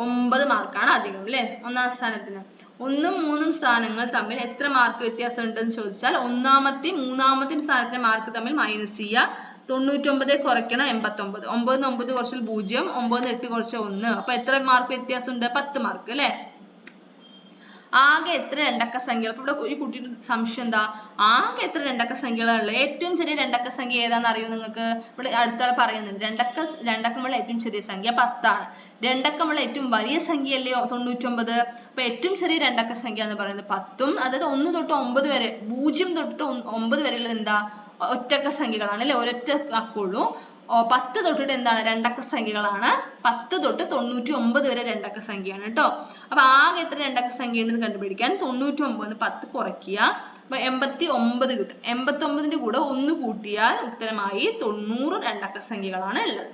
9 മാർക്കാണ് അധികം അല്ലെ 1ാം സ്ഥാനത്തിന്. 1ഉം 3ഉം സ്ഥാനങ്ങൾ തമ്മിൽ എത്ര മാർക്ക് വ്യത്യാസം ഉണ്ടെന്ന് ചോദിച്ചാൽ 1ാമത്തെയും 3ാമത്തെയും സ്ഥാനത്തെ മാർക്ക് തമ്മിൽ മൈനസ് ചെയ്യുക. 99 കുറയ്ക്കണം 89. 9 9 കുറച്ചാൽ 0, 9 8 കുറച്ചാൽ 1. അപ്പൊ എത്ര മാർക്ക് വ്യത്യാസം ഉണ്ട്? 10 മാർക്ക് അല്ലെ. ആകെ എത്ര രണ്ടക്ക സംഖ്യകൾ? ഇപ്പൊ ഇവിടെ ഒരു കുട്ടിയുടെ സംശയം എന്താ? ആകെ എത്ര രണ്ടക്ക സംഖ്യകളുള്ളത്? ഏറ്റവും ചെറിയ രണ്ടക്ക സംഖ്യ ഏതാണെന്ന് അറിയോ നിങ്ങൾക്ക്? ഇവിടെ അടുത്താൾ പറയുന്നുണ്ട്. രണ്ടക്കമുള്ള ഏറ്റവും ചെറിയ സംഖ്യ 10 ആണ്. രണ്ടക്കമുള്ള ഏറ്റവും വലിയ സംഖ്യ അല്ലേ 99. അപ്പൊ ഏറ്റവും ചെറിയ രണ്ടക്ക സംഖ്യ എന്ന് പറയുന്നത് 10ഉം, അതായത് 1 തൊട്ട് 9 വരെ, 0 തൊട്ട് 9 വരെയുള്ളത് എന്താ? ഒറ്റക്ക സംഖ്യകളാണ് അല്ലെ. ഒരൊറ്റ അക്കമുള്ളൂ. 10 തൊട്ടിട്ട് എന്താണ്? രണ്ടക്ക സംഖ്യകളാണ്. 10 തൊട്ട് 99 വരെ രണ്ടക്ക സംഖ്യയാണ് കേട്ടോ. അപ്പൊ ആകെ എത്ര രണ്ടക്ക സംഖ്യ ഉണ്ടെന്ന് കണ്ടുപിടിക്കാൻ 99 10 കുറയ്ക്കുക. അപ്പൊ 89 കിട്ടും. 89ന്റെ കൂടെ 1 കൂട്ടിയാൽ ഉത്തരമായി 90 രണ്ടക്ക സംഖ്യകളാണ് ഉള്ളത്.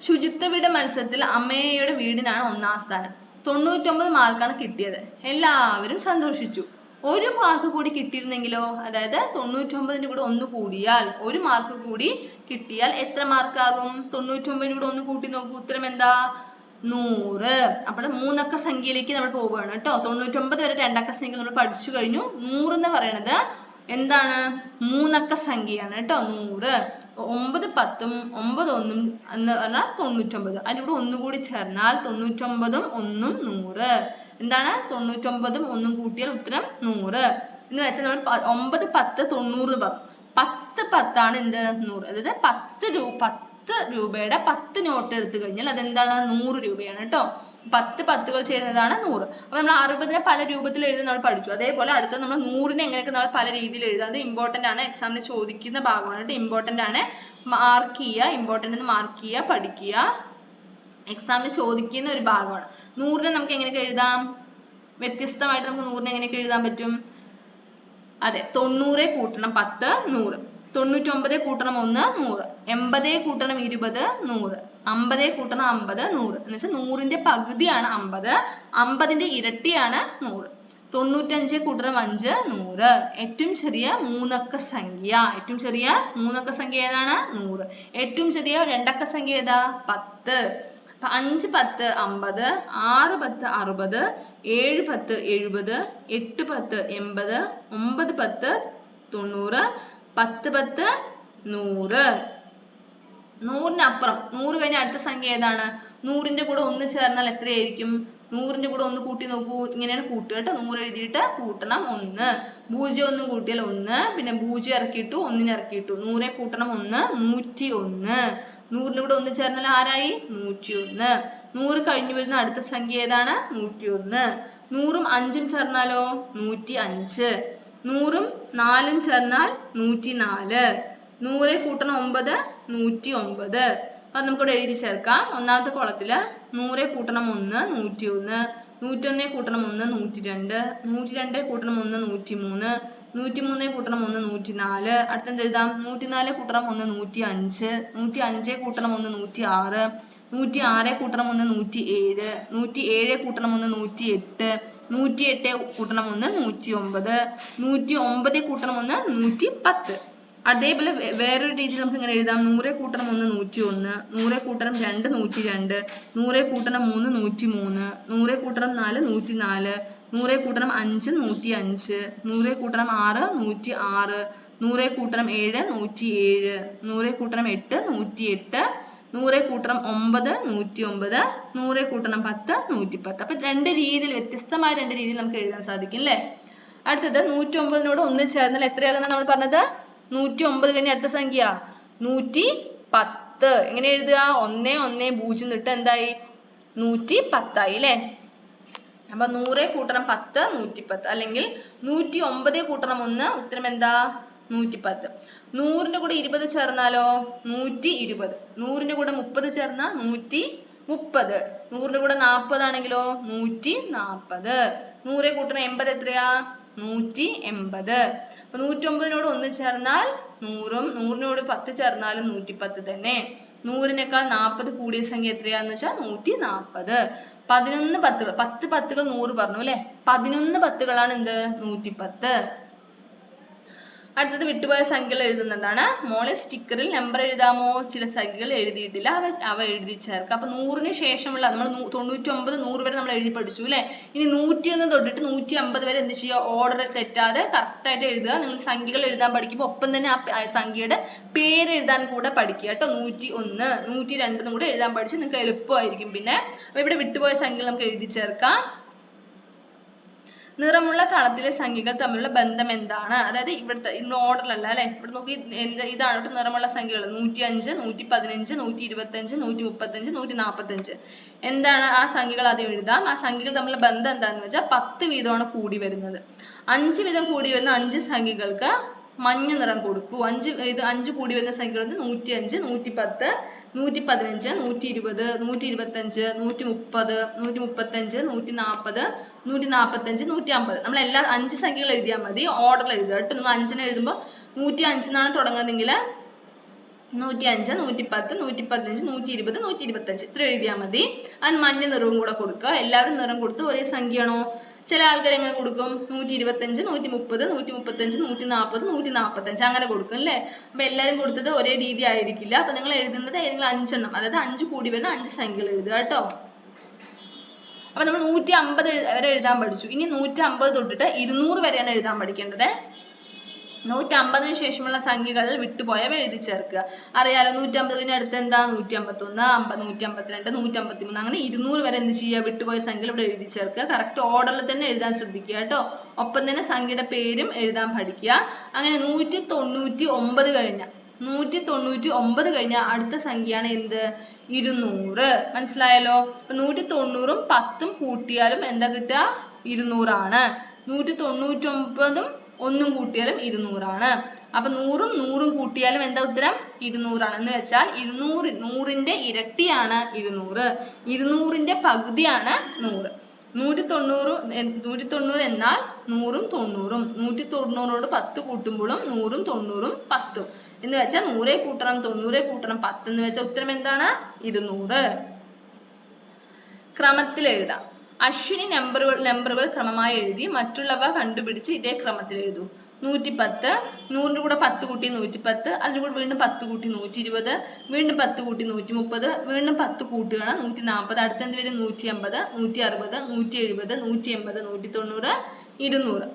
ശുചിത്വ വീട് മത്സരത്തിൽ അമ്മയുടെ വീടിനാണ് 1ാം സ്ഥാനം. 99 മാർക്കാണ് കിട്ടിയത്. എല്ലാവരും സന്തോഷിച്ചു. 1 മാർക്ക് കൂടി കിട്ടിയിരുന്നെങ്കിലോ? അതായത് 99ന്റെ കൂടെ 1 കൂടിയാൽ, 1 മാർക്ക് കൂടി കിട്ടിയാൽ എത്ര മാർക്ക് ആകും? 99ന്റെ കൂടെ 1 കൂട്ടി നോക്കൂ. ഉത്തരം എന്താ? 100. അപ്പോൾ 3 അക്ക സംഖ്യയിലേക്ക് നമ്മൾ പോവുകയാണ് കേട്ടോ. 99 വരെ രണ്ടക്ക സംഖ്യ നമ്മൾ പഠിച്ചു കഴിഞ്ഞു. 100 എന്ന് പറയുന്നത് എന്താണ്? 3 അക്ക സംഖ്യയാണ് കേട്ടോ. 100. 9 10ഉം 9 1ഉം എന്ന് പറഞ്ഞാൽ 99. അതിൻ്റെ കൂടെ 1 കൂടി ചേർന്നാൽ 99ഉം 1ഉം 100. എന്താണ്? 99ഉം 1ഉം കൂട്ടിയാൽ ഉത്തരം 100 എന്ന് വെച്ചാൽ നമ്മൾ 9 10 90 പറഞ്ഞു. 10 10 ആണ് എന്ത്? 100. അതായത് 10 രൂപയുടെ 10 നോട്ട് എടുത്തു കഴിഞ്ഞാൽ അതെന്താണ്? 100 രൂപയാണ് കേട്ടോ. 10 10കൾ ചേരുന്നതാണ് 100. അപ്പൊ നമ്മൾ 60നെ പല രൂപത്തിൽ എഴുതാൻ നമ്മൾ പഠിച്ചു. അതേപോലെ അടുത്ത നമ്മൾ 100നെ എങ്ങനെയൊക്കെ നമ്മൾ പല രീതിയിൽ എഴുതാം. അത് ഇമ്പോർട്ടന്റ് ആണ്. എക്സാമിന് ചോദിക്കുന്ന ഭാഗമാണ് കേട്ടോ. ഇമ്പോർട്ടന്റ് ആണ്. മാർക്ക് ചെയ്യുക. ഇമ്പോർട്ടന്റ് എന്ന് മാർക്ക് ചെയ്യുക, പഠിക്കുക. എക്സാമിന് ചോദിക്കുന്ന ഒരു ഭാഗമാണ്. 100നെ നമുക്ക് എങ്ങനെയൊക്കെ എഴുതാം? വ്യത്യസ്തമായിട്ട് നമുക്ക് 100നെ എങ്ങനെയൊക്കെ എഴുതാൻ പറ്റും? അതെ, 90 കൂട്ടണം 10 100, 99 കൂട്ടണം 1 100, 80 കൂട്ടണം 20 100, 50 കൂട്ടണം 50 100. എന്ന് വെച്ചാൽ 100ന്റെ പകുതിയാണ് 50, 50ന്റെ ഇരട്ടിയാണ് 100. 95 കൂട്ടണം 5 100. ഏറ്റവും ചെറിയ 3 അക്ക സംഖ്യ, ഏറ്റവും ചെറിയ 3 അക്ക സംഖ്യ ഏതാണ്? 100. ഏറ്റവും ചെറിയ 2 അക്ക സംഖ്യ ഏതാ? 10. 5 10 50, 6 10 60, 7 10 70, 8 10 80, 9 10 90, 10 10 100. 100ന് അപ്പുറം 100 കഴിഞ്ഞ അടുത്ത സംഖ്യ ഏതാണ്? 100ന്റെ കൂടെ 1 ചേർന്നാൽ എത്രയായിരിക്കും? 100ന്റെ കൂടെ 1 കൂട്ടി നോക്കൂ. ഇങ്ങനെയാണ് കൂട്ടുക കേട്ടോ. 100 എഴുതിയിട്ട് കൂട്ടണം 1. 0 1 കൂട്ടിയാൽ 1, പിന്നെ 0 ഇറക്കിയിട്ടു 1 ഇറക്കിയിട്ടു. 100 കൂട്ടണം 1, 101. 100ന്റെ കൂടെ 1 ചേർന്നാൽ ആരായി? 101. 100 കഴിഞ്ഞു വരുന്ന അടുത്ത സംഖ്യ ഏതാണ്? 101. 100ഉം 5ഉം ചേർന്നാലോ? 105. 100ഉം 4ഉം ചേർന്നാൽ 104. 100 കൂട്ടണം 9, 109. അത് നമുക്കിവിടെ എഴുതി ചേർക്കാം. ഒന്നാമത്തെ കോളത്തില് 100 കൂട്ടണം 1, 101. 101 കൂട്ടണം 1, 102. 102 കൂട്ടണം 1, 103. 103 കൂട്ടണം 1, 104. അടുത്തെന്ത് എഴുതാം? 104 കൂട്ടണം 1, 105. 105 കൂട്ടണം 1, 106. 106 കൂട്ടണം 1, 107. 107 കൂട്ടണം 1, 108. 108 കൂട്ടണം 1, 109. 109 കൂട്ടണം 1, 110. അതേപോലെ വേറൊരു രീതിയിൽ നമുക്ക് ഇങ്ങനെ എഴുതാം. 100 കൂട്ടണം 1, 101. 100 കൂട്ടണം 2, 102. 100 കൂട്ടണം 3, 103. 100 കൂട്ടണം 4, 104. 100 കൂട്ടണം 5, 105. 100 കൂട്ടണം 6, 106. 100 കൂട്ടണം 7, 107. 100 കൂട്ടണം 8, 108. 100 കൂട്ടണം 9, 109. 100 കൂട്ടണം 10, 110. അപ്പൊ വ്യത്യസ്തമായ രണ്ട് രീതിയിൽ നമുക്ക് എഴുതാൻ സാധിക്കും അല്ലേ? അടുത്തത് 109നോട് 1 ചേർന്നാൽ എത്രയാകുന്ന നമ്മൾ പറഞ്ഞത്? 109 കഴിഞ്ഞ അടുത്ത സംഖ്യ 110. എങ്ങനെ എഴുതുക? 1 1 0 തൊട്ട് എന്തായി? 110 ആയി അല്ലേ? അപ്പൊ 100 കൂട്ടണം 10, 110. അല്ലെങ്കിൽ 109 കൂട്ടണം 1, ഉത്തരം എന്താ? 110. 100ന്റെ കൂടെ 20 ചേർന്നാലോ? 120. 100ന്റെ കൂടെ 30 ചേർന്നാൽ 130. 100ന്റെ കൂടെ 40 ആണെങ്കിലോ? 140. 100 കൂട്ടണം 80 എത്രയാ? 180. അപ്പൊ 109നോട് 1 ചേർന്നാൽ 100ഉം 100നോട് 10 ചേർന്നാലും 110 തന്നെ. 100നേക്കാൾ 40 കൂടിയ സംഖ്യ എത്രയാന്ന് വെച്ചാൽ 140. 11 10കൾ 10 10കൾ 100 പറഞ്ഞു അല്ലെ? 11 10കളാണ് എന്ത്? 110. അടുത്തത് വിട്ടുപോയ സംഖ്യകൾ എഴുതുന്നതാണ്. മോളെ സ്റ്റിക്കറിൽ നമ്പർ എഴുതാമോ? ചില സംഖ്യകൾ എഴുതിയിട്ടില്ല, അവ എഴുതി ചേർക്കാം. അപ്പൊ 100ന് ശേഷമുള്ള നമ്മൾ 99 100 വരെ നമ്മൾ എഴുതി പഠിച്ചു അല്ലെ? ഇനി 101 തൊട്ടിട്ട് 150 വരെ എന്ത് ചെയ്യുക? ഓർഡർ തെറ്റാതെ കറക്റ്റ് ആയിട്ട് എഴുതുക. നിങ്ങൾ സംഖ്യകൾ എഴുതാൻ പഠിക്കുമ്പോൾ ഒപ്പം തന്നെ ആ സംഖ്യയുടെ പേര് എഴുതാൻ കൂടെ പഠിക്കുക കേട്ടോ. 101 102 കൂടെ എഴുതാൻ പഠിച്ച് നിങ്ങൾക്ക് എളുപ്പമായിരിക്കും. പിന്നെ അപ്പൊ ഇവിടെ വിട്ടുപോയ സംഖ്യകൾ നമുക്ക് എഴുതി ചേർക്കാം. നിറമുള്ള കളത്തിലെ സംഖ്യകൾ തമ്മിലുള്ള ബന്ധം എന്താണ്? അതായത് ഇവിടുത്തെ ഓർഡറിലല്ല അല്ലെ? ഇവിടെ നോക്കി ഇതാണ് കേട്ടോ നിറമുള്ള സംഖ്യകൾ. 105 115 125 135 145. എന്താണ് ആ സംഖ്യകൾ? ആദ്യം എഴുതാം. ആ സംഖ്യകൾ തമ്മിലുള്ള ബന്ധം എന്താണെന്ന് വെച്ചാൽ 10 വീതമാണ് കൂടി വരുന്നത്. 5 വീതം കൂടി വരുന്ന 5 സംഖ്യകൾക്ക് മഞ്ഞ നിറം കൊടുക്കൂ. 5 കൂടി വരുന്ന സംഖ്യകൾ 105 110 115 120 125 130 135 140 145 150. നമ്മൾ എല്ലാ 5 സംഖ്യകൾ എഴുതിയാൽ മതി. ഓർഡറിൽ എഴുതുക കേട്ടോ. നിങ്ങൾ 5നെ എഴുതുമ്പോൾ 105 എന്നാണ് തുടങ്ങുന്നതെങ്കിൽ 105 110 115 120 125 ഇത്ര എഴുതിയാൽ മതി. അത് മഞ്ഞ നിറവും കൂടെ കൊടുക്കുക. എല്ലാവരും നിറം കൊടുത്ത് ഒരേ സംഖ്യയാണോ? ചില ആൾക്കാർ എങ്ങനെ കൊടുക്കും? 125 130 135 140 145 അങ്ങനെ കൊടുക്കും അല്ലേ? അപ്പൊ എല്ലാവരും കൊടുത്തത് ഒരേ രീതി ആയിരിക്കില്ല. അപ്പൊ നിങ്ങൾ എഴുതുന്നത് ഏതെങ്കിലും 5 എണ്ണം, അതായത് 5 കൂടി വരുന്ന 5 സംഖ്യകൾ എഴുതുക കേട്ടോ. അപ്പൊ നമ്മൾ 150 വരെ എഴുതാൻ പഠിച്ചു. ഇനി 150 തൊട്ടിട്ട് 200 വരെയാണ് എഴുതാൻ പഠിക്കേണ്ടത്. 150ന് ശേഷമുള്ള സംഖ്യകളിൽ വിട്ടുപോയവ എഴുതി ചേർക്കുക. അറിയാലോ 150ന് അടുത്ത് എന്താ? 151 152 153 അങ്ങനെ 200 വരെ എന്ത് ചെയ്യുക? വിട്ടുപോയ സംഖ്യകൾ ഇവിടെ എഴുതി ചേർക്കുക. കറക്റ്റ് ഓർഡറിൽ തന്നെ എഴുതാൻ ശ്രദ്ധിക്കുക കേട്ടോ. ഒപ്പം തന്നെ സംഖ്യയുടെ പേരും എഴുതാൻ പഠിക്കുക. അങ്ങനെ 199 കഴിഞ്ഞ അടുത്ത സംഖ്യയാണ് എന്ത്? 200. മനസ്സിലായല്ലോ? 190ഉം 10ഉം കൂട്ടിയാലും എന്താ കിട്ടുക? 200 ആണ്. 199ഉം 1ഉം കൂട്ടിയാലും 200 ആണ്. അപ്പൊ 100ഉം 100ഉം കൂട്ടിയാലും എന്താ ഉത്തരം? 200 ആണ്. എന്ന് വെച്ചാൽ 100ന്റെ ഇരട്ടിയാണ് 200. 200ന്റെ പകുതിയാണ് 100. 190 എന്നാൽ 100ഉം 90ഉം. 190നോട് 10 കൂട്ടുമ്പോഴും 100ഉം 90ഉം 10ഉം. എന്ന് വെച്ചാൽ 100 കൂട്ടണം 90 കൂട്ടണം 10 എന്ന് വെച്ചാൽ ഉത്തരം എന്താണ്? 200. ക്രമത്തിൽ എഴുതാം. അശ്വിനി നമ്പറുകൾ ക്രമമായി എഴുതി മറ്റുള്ളവ കണ്ടുപിടിച്ച് ഇതേ ക്രമത്തിൽ എഴുതൂ. 110, 100ന്റെ കൂടെ 10 കൂട്ടി 110, അതിന്റെ കൂടെ വീണ്ടും 10 കൂട്ടി 120, വീണ്ടും 10 കൂട്ടി 130, വീണ്ടും 10 കൂട്ടുകയാണ് 140, അടുത്ത എന്ത് വരും 150, 160, 170, 180, 190, 200.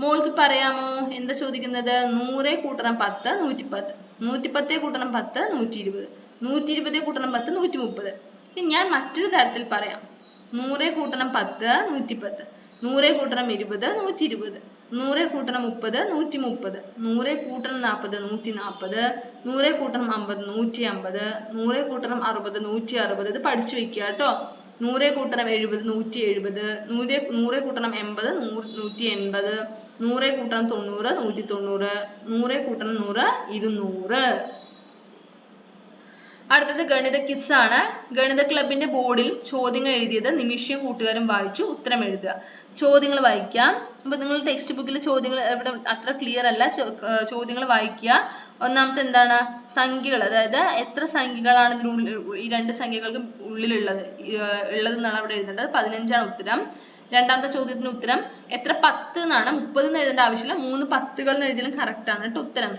മോൾക്ക് പറയാമോ എന്താ ചോദിക്കുന്നത്? 100 കൂട്ടണം 10 110, 110 കൂട്ടണം 10 120, 120 കൂട്ടണം 10 130. ഇനി ഞാൻ മറ്റൊരു തരത്തിൽ പറയാം. 100 കൂട്ടണം 10 110, 100 കൂട്ടണം 20 120, 100 കൂട്ടണം 30 130, 100 കൂട്ടണം 40 140, 100 കൂട്ടണം 50 150, 100 കൂട്ടണം 60 160. ഇത് പഠിച്ചു വെക്കുക കേട്ടോ. 100 കൂട്ടണം 70 170, 100 കൂട്ടണം 80 180, 100 കൂട്ടണം 90 190, 100 കൂട്ടണം 100 200. അടുത്തത് ഗണിത ക്വിസ് ആണ്. ഗണിത ക്ലബിന്റെ ബോർഡിൽ ചോദ്യങ്ങൾ എഴുതിയത് നിമിഷയും കൂട്ടുകാരും വായിച്ചു ഉത്തരം എഴുതുക. ചോദ്യങ്ങൾ വായിക്കാം. അപ്പൊ നിങ്ങൾ ടെക്സ്റ്റ് ബുക്കിൽ ചോദ്യങ്ങൾ ഇവിടെ അത്ര ക്ലിയർ അല്ല, ചോദ്യങ്ങൾ വായിക്കുക. ഒന്നാമത്തെ എന്താണ്? സംഖ്യകൾ, അതായത് എത്ര സംഖ്യകളാണ് ഇതിനുള്ളിൽ, ഈ രണ്ട് സംഖ്യകൾക്ക് ഉള്ളിലുള്ളത് എന്നാണ് അവിടെ എഴുതേണ്ടത്. 15 ഉത്തരം. രണ്ടാമത്തെ ചോദ്യത്തിന് ഉത്തരം എത്ര 10 എന്നാണ്, 30 എന്ന് എഴുതേണ്ട ആവശ്യമില്ല, 3 10കൾ എന്ന് എഴുതിയാലും കറക്റ്റ് ആണ് കേട്ടോ ഉത്തരം.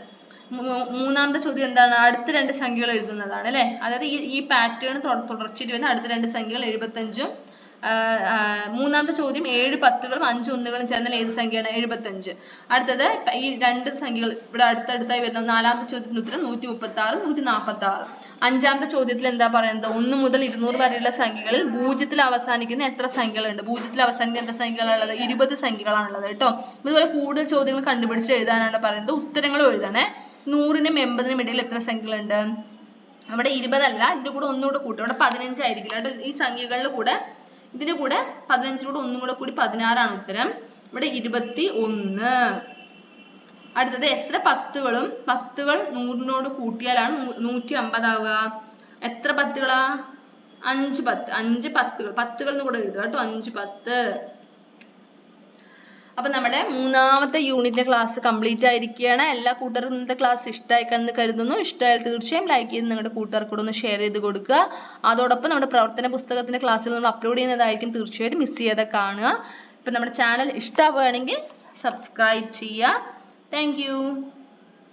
മൂന്നാമത്തെ ചോദ്യം എന്താണ്? അടുത്ത രണ്ട് സംഖ്യകൾ എഴുതുന്നതാണ് അല്ലെ. അതായത് ഈ പാറ്റേൺ തുടർച്ചയായിട്ട് വരുന്ന അടുത്ത രണ്ട് സംഖ്യകൾ 75. മൂന്നാമത്തെ ചോദ്യം 7 10കളും 5 1കളും ചേർന്നാൽ ഏത് സംഖ്യയാണ്? 75. അടുത്തത് ഈ രണ്ട് സംഖ്യകൾ ഇവിടെ അടുത്തടുത്തായി വരുന്ന നാലാമത്തെ ചോദ്യത്തിന് ഉത്തരം 136 146. അഞ്ചാമത്തെ ചോദ്യത്തിൽ എന്താ പറയുന്നത്? 1 മുതൽ 200 വരെയുള്ള സംഖ്യകളിൽ പൂജ്യത്തിൽ അവസാനിക്കുന്ന എത്ര സംഖ്യകളുണ്ട്? പൂജ്യത്തിൽ അവസാനിക്കുന്ന എത്ര സംഖ്യകളാണുള്ളത്? 20 സംഖ്യകളാണുള്ളത് കേട്ടോ. ഇതുപോലെ കൂടുതൽ ചോദ്യങ്ങൾ കണ്ടുപിടിച്ച് എഴുതാനാണ് പറയുന്നത്. ഉത്തരങ്ങളും എഴുതണേ. 100നും 80നും ഇടയിൽ എത്ര സംഖ്യകളുണ്ട്? അവിടെ 20 അല്ല, ഇതിന്റെ കൂടെ ഒന്നുകൂടെ കൂട്ടും. അവിടെ 15 ആയിരിക്കില്ല കേട്ടോ. ഈ സംഖ്യകളുടെ കൂടെ ഇതിന്റെ കൂടെ 15 ഒന്നും കൂടെ കൂടി 16 ആണ് ഉത്തരം. ഇവിടെ 21. അടുത്തത് എത്ര 10കളും 10കൾ 100നോട് കൂട്ടിയാലാണ് 150 ആവുക? എത്ര 10കളാ? 5 10. 5 10കൾ, 10കൾ എന്ന് കൂടെ എഴുതുക കേട്ടോ. 5 10. അപ്പൊ നമ്മുടെ മൂന്നാമത്തെ യൂണിറ്റിന്റെ ക്ലാസ് കംപ്ലീറ്റ് ആയിരിക്കുകയാണ്. എല്ലാ കൂട്ടുകാർക്കും ഇന്നത്തെ ക്ലാസ് ഇഷ്ടമായിക്കാണെന്ന് കരുതുന്നു. ഇഷ്ടമായാൽ തീർച്ചയായും ലൈക്ക് ചെയ്ത് നിങ്ങളുടെ കൂട്ടുകാർക്കൂടെ ഒന്ന് ഷെയർ ചെയ്ത് കൊടുക്കുക. അതോടൊപ്പം നമ്മുടെ പ്രവർത്തന പുസ്തകത്തിന്റെ ക്ലാസ്സിൽ നമ്മൾ അപ്ലോഡ് ചെയ്യുന്നതായിരിക്കും, തീർച്ചയായിട്ടും മിസ് ചെയ്യാതെ കാണുക. ഇപ്പൊ നമ്മുടെ ചാനൽ ഇഷ്ടമാവുകയാണെങ്കിൽ സബ്സ്ക്രൈബ് ചെയ്യുക. Thank you.